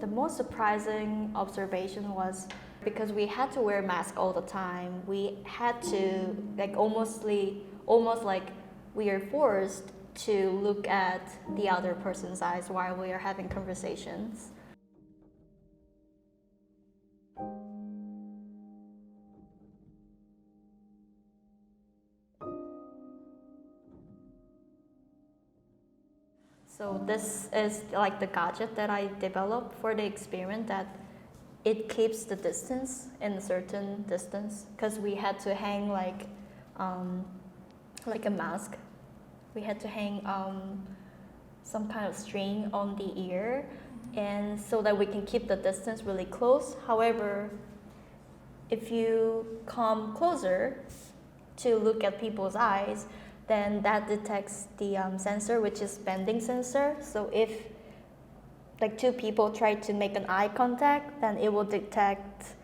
The most surprising observation was because we had to wear masks all the time. We had to almost like we are forced to look at the other person's eyes while we are having conversations. So this is like the gadget that I developed for the experiment, that it keeps the distance in a certain distance, because we had to hang like a mask. We had to hang some kind of string on the ear, and so that we can keep the distance really close. However, if you come closer to look at people's eyes, then that detects the sensor, which is bending sensor. So if like two people try to make an eye contact, then it will detect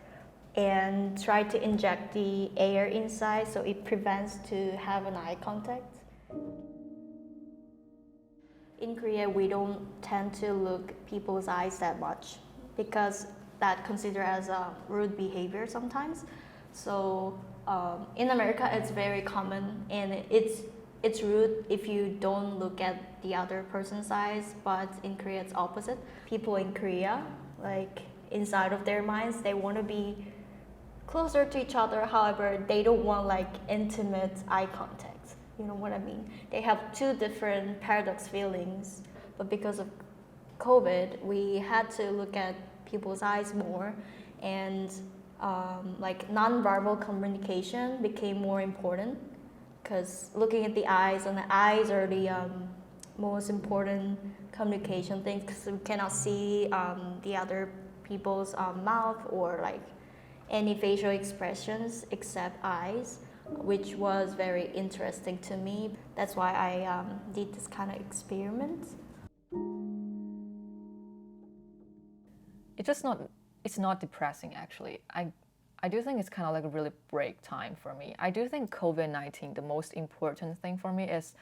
and try to inject the air inside, so it prevents to have an eye contact. In Korea, we don't tend to look people's eyes that much because that considered as a rude behavior sometimes. So in America, it's very common, and it's rude if you don't look at the other person's eyes. But in Korea, it's opposite. People in Korea, like inside of their minds, they want to be closer to each other. However, they don't want like intimate eye contact. You know what I mean? They have two different paradox feelings. But because of COVID, we had to look at people's eyes more, and like non-verbal communication became more important, because looking at the eyes, and the eyes are the most important communication thing, because we cannot see the other people's mouth or like any facial expressions except eyes, which was very interesting to me. That's why I did this kind of experiment. It's not depressing actually. I do think it's kind of like a really break time for me. I do think COVID-19, the most important thing for me is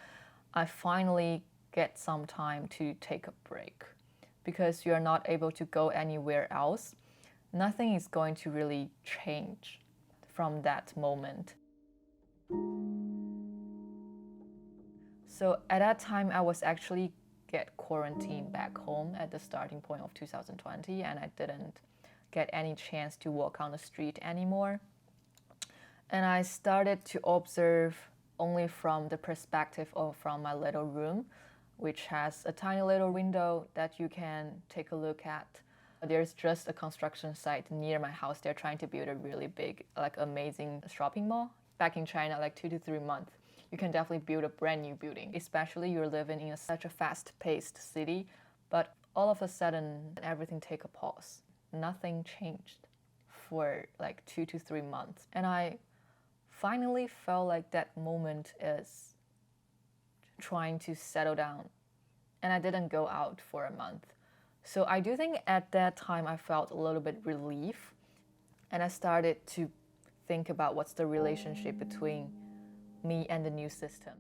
I finally get some time to take a break, because you're not able to go anywhere else. Nothing is going to really change from that moment. So at that time, I was actually get quarantined back home at the starting point of 2020, and I didn't get any chance to walk on the street anymore. And I started to observe only from the perspective of from my little room, which has a tiny little window that you can take a look at. There's just a construction site near my house. They're trying to build a really big, like amazing shopping mall. Back in China, like 2 to 3 months, you can definitely build a brand new building, especially you're living in such a fast-paced city. But all of a sudden, everything take a pause. Nothing changed for like 2 to 3 months. And I finally felt like that moment is trying to settle down. And I didn't go out for a month. So I do think at that time I felt a little bit relief. And I started to think about what's the relationship between me and the new system.